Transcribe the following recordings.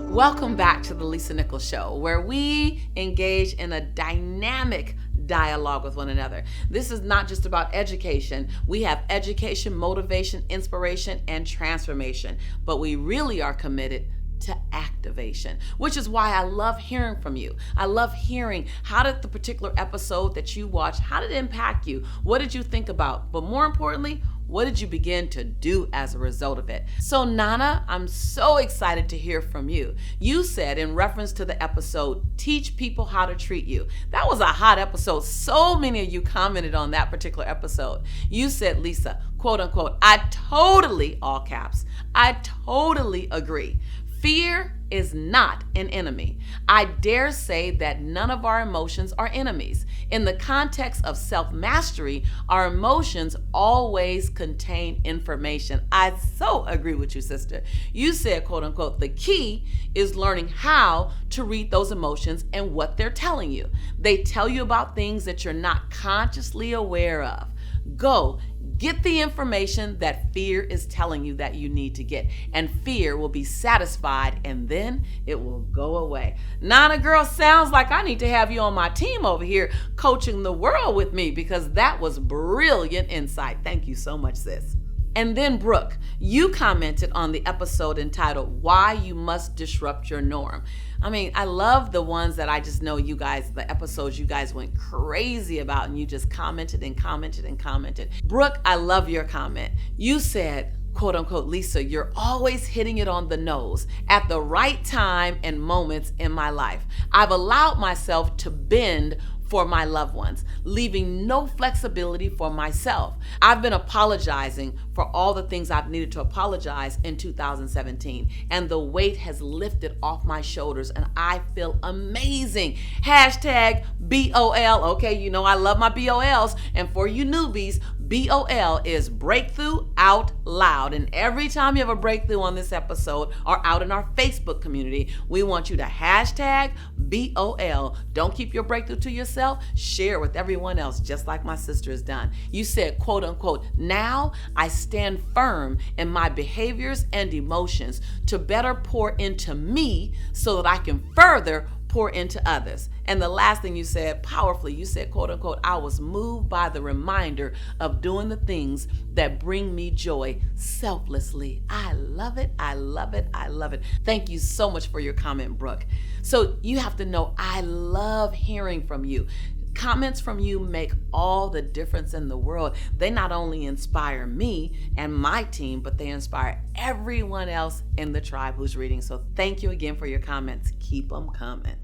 Welcome back to the Lisa Nichols Show, where we engage in a dynamic dialogue with one another. This is not just about education. We have education, motivation, inspiration, and transformation, but we really are committed to activation, which is why I love hearing from you. I love hearing, how did the particular episode that you watched, how did it impact you? What did you think about? But more importantly, what did you begin to do as a result of it? So Nana, I'm so excited to hear from you. You said in reference to the episode, Teach People How to Treat You. That was a hot episode. So many of you commented on that particular episode. You said, Lisa, quote unquote, I totally, all caps, I totally agree. Fear is not an enemy. I dare say that none of our emotions are enemies. In the context of self-mastery, our emotions always contain information. I so agree with you, sister. You said, quote unquote, the key is learning how to read those emotions and what they're telling you. They tell you about things that you're not consciously aware of. Go. Get the information that fear is telling you that you need to get, and fear will be satisfied, and then it will go away. Nana girl, sounds like I need to have you on my team over here coaching the world with me, because that was brilliant insight. Thank you so much, sis. And then Brooke, you commented on the episode entitled, Why You Must Disrupt Your Norm. I mean, I love the ones that I just know you guys, the episodes you guys went crazy about, and you just commented and commented and commented. Brooke, I love your comment. You said, quote unquote, Lisa, you're always hitting it on the nose at the right time and moments in my life. I've allowed myself to bend for my loved ones, leaving no flexibility for myself. I've been apologizing for all the things I've needed to apologize in 2017, and the weight has lifted off my shoulders, and I feel amazing. Hashtag BOL. Okay, you know I love my BOLs, and for you newbies, BOL is Breakthrough Out Loud. And every time you have a breakthrough on this episode or out in our Facebook community, we want you to hashtag BOL. Don't keep your breakthrough to yourself. Share with everyone else, just like my sister has done. You said, quote unquote, now I stand firm in my behaviors and emotions to better pour into me so that I can further pour into others. And the last thing you said powerfully, you said, quote unquote, I was moved by the reminder of doing the things that bring me joy selflessly. I love it. I love it. I love it. Thank you so much for your comment, Brooke. So you have to know, I love hearing from you. Comments from you make all the difference in the world. They not only inspire me and my team, but they inspire everyone else in the tribe who's reading. So thank you again for your comments. Keep them coming.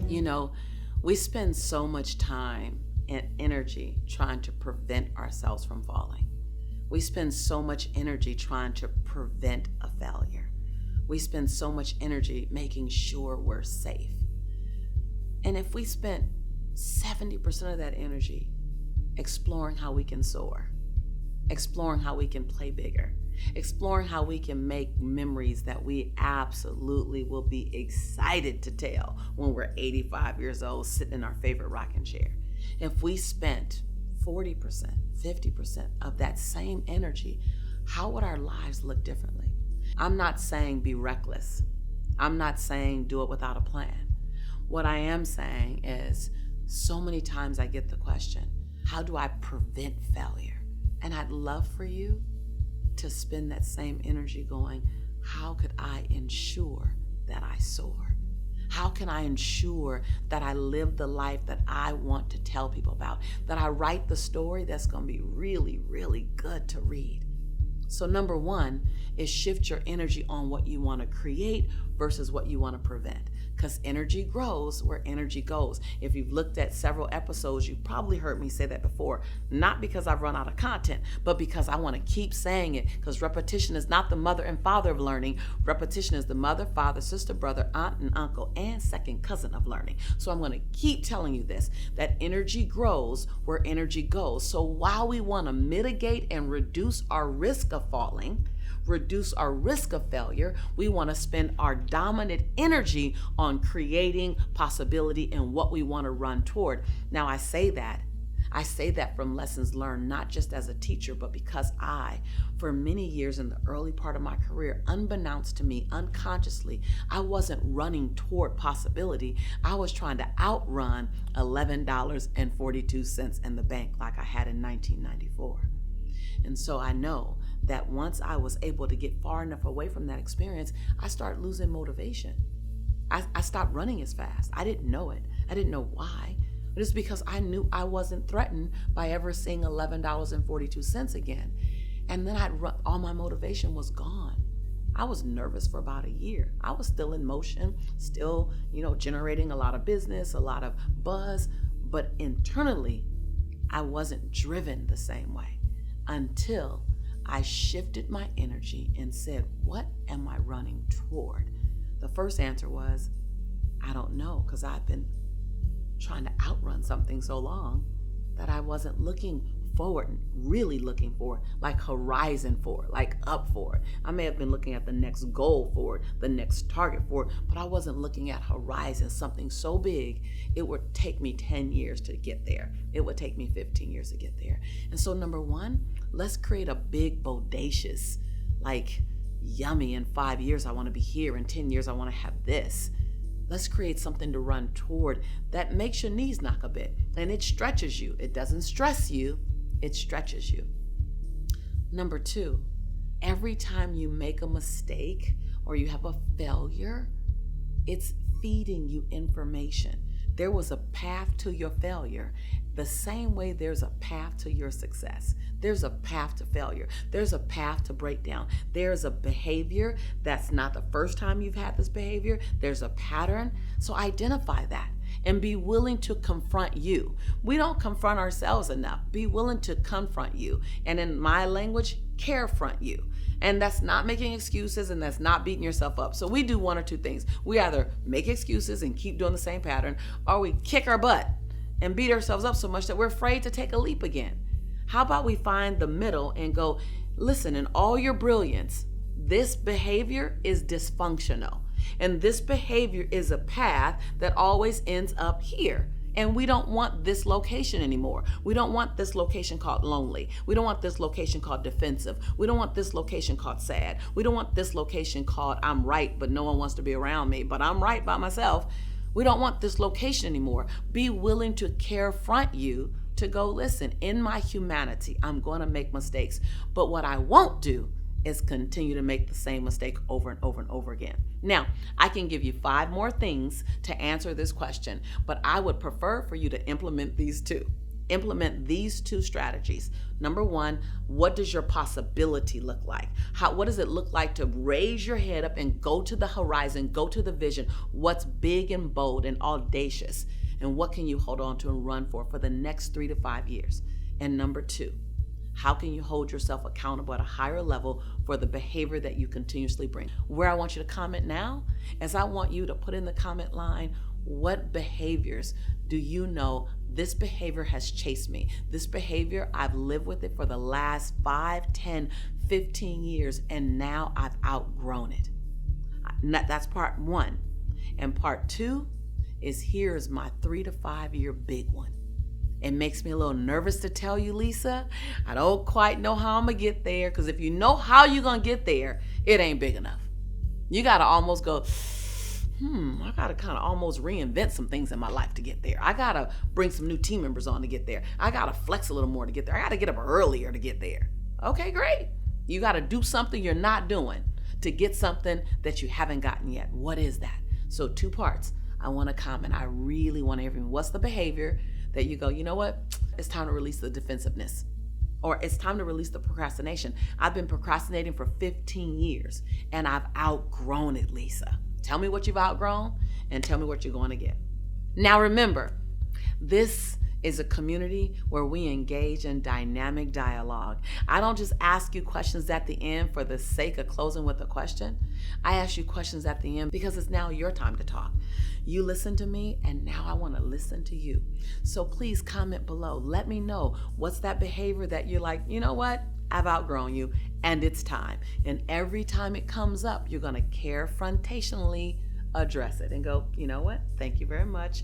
You know, we spend so much time and energy trying to prevent ourselves from falling. We spend so much energy trying to prevent a failure. We spend so much energy making sure we're safe. And if we spent 70% of that energy exploring how we can soar, exploring how we can play bigger, exploring how we can make memories that we absolutely will be excited to tell when we're 85 years old sitting in our favorite rocking chair. If we spent 40%, 50% of that same energy, how would our lives look differently? I'm not saying be reckless. I'm not saying do it without a plan. What I am saying is, so many times I get the question, how do I prevent failure? And I'd love for you to spend that same energy going, how could I ensure that I soar? How can I ensure that I live the life that I want to tell people about? That I write the story that's going to be really, really good to read? So number one is shift your energy on what you want to create versus what you want to prevent. Because energy grows where energy goes. If you've looked at several episodes, you've probably heard me say that before. Not because I've run out of content, but because I want to keep saying it. Because repetition is not the mother and father of learning. Repetition is the mother, father, sister, brother, aunt, and uncle, and second cousin of learning. So I'm going to keep telling you this, that energy grows where energy goes. So while we want to mitigate and reduce our risk of falling, reduce our risk of failure. We want to spend our dominant energy on creating possibility and what we want to run toward. Now, I say that from lessons learned, not just as a teacher, but because for many years in the early part of my career, unbeknownst to me, unconsciously, I wasn't running toward possibility. I was trying to outrun $11.42 in the bank like I had in 1994. And so I know that once I was able to get far enough away from that experience, I started losing motivation. I stopped running as fast. I didn't know it. I didn't know why. But it's because I knew I wasn't threatened by ever seeing $11.42 again. And then all my motivation was gone. I was nervous for about a year. I was still in motion, still, generating a lot of business, a lot of buzz, but internally, I wasn't driven the same way until I shifted my energy and said, what am I running toward? The first answer was, I don't know, because I've been trying to outrun something so long that I wasn't looking forward, really looking forward, like horizon forward, like up forward. I may have been looking at the next goal forward, the next target forward, but I wasn't looking at horizon, something so big, it would take me 10 years to get there. It would take me 15 years to get there. And so number one, let's create a big, bodacious, like yummy, in 5 years I want to be here, in 10 years I want to have this. Let's create something to run toward that makes your knees knock a bit and it stretches you. It doesn't stress you, it stretches you. Number two, every time you make a mistake or you have a failure, it's feeding you information. There was a path to your failure, the same way there's a path to your success. There's a path to failure. There's a path to breakdown. There's a behavior that's not the first time you've had this behavior. There's a pattern. So identify that and be willing to confront you. We don't confront ourselves enough. Be willing to confront you. And in my language, carefront you. And that's not making excuses and that's not beating yourself up. So we do one or two things. We either make excuses and keep doing the same pattern, or we kick our butt and beat ourselves up so much that we're afraid to take a leap again. How about we find the middle and go, listen, in all your brilliance, this behavior is dysfunctional. And this behavior is a path that always ends up here. And we don't want this location anymore. We don't want this location called lonely. We don't want this location called defensive. We don't want this location called sad. We don't want this location called I'm right, but no one wants to be around me, but I'm right by myself. We don't want this location anymore. Be willing to carefront you to go, listen, in my humanity, I'm going to make mistakes. But what I won't do is continue to make the same mistake over and over and over again. Now, I can give you 5 more things to answer this question, but I would prefer for you to implement these two. Implement these 2 strategies. Number 1, what does your possibility look like? What does it look like to raise your head up and go to the horizon, go to the vision? What's big and bold and audacious? And what can you hold on to and run for the next 3 to 5 years? And number 2, how can you hold yourself accountable at a higher level for the behavior that you continuously bring? Where I want you to comment now is I want you to put in the comment line, what behaviors do you know this behavior has chased me? This behavior, I've lived with it for the last 5, 10, 15 years, and now I've outgrown it. That's part 1. And part 2 is here's my 3 to 5 year big one. It makes me a little nervous to tell you, Lisa. I don't quite know how I'm going to get there, because if you know how you're going to get there, it ain't big enough. You got to almost go, I got to kind of almost reinvent some things in my life to get there. I got to bring some new team members on to get there. I got to flex a little more to get there. I got to get up earlier to get there. Okay, great. You got to do something you're not doing to get something that you haven't gotten yet. What is that? So 2 parts. I want to comment. I really want to hear from you. What's the behavior that you go, you know what? It's time to release the defensiveness, or it's time to release the procrastination. I've been procrastinating for 15 years and I've outgrown it, Lisa. Tell me what you've outgrown and tell me what you're going to get. Now remember, this is a community where we engage in dynamic dialogue. I don't just ask you questions at the end for the sake of closing with a question. I ask you questions at the end because it's now your time to talk. You listen to me, and now I want to listen to you. So please comment below. Let me know, what's that behavior that you're like, you know what? I've outgrown you, and it's time. And every time it comes up, you're going to carefrontationally address it and go, you know what? Thank you very much,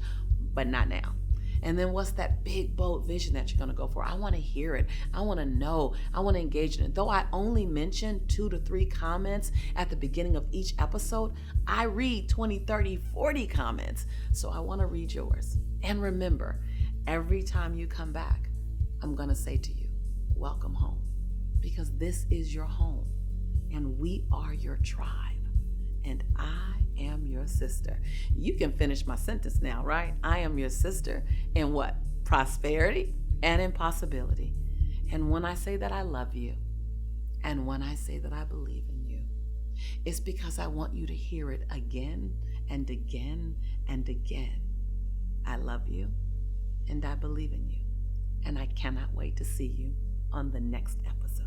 but not now. And then what's that big, bold vision that you're going to go for? I want to hear it. I want to know. I want to engage in it. Though I only mention 2 to 3 comments at the beginning of each episode, I read 20, 30, 40 comments. So I want to read yours. And remember, every time you come back, I'm going to say to you, welcome home. Because this is your home. And we are your tribe. And I am your sister. You can finish my sentence now, right? I am your sister in what? Prosperity and in possibility. And when I say that I love you, and when I say that I believe in you, it's because I want you to hear it again and again and again. I love you and I believe in you. And I cannot wait to see you on the next episode.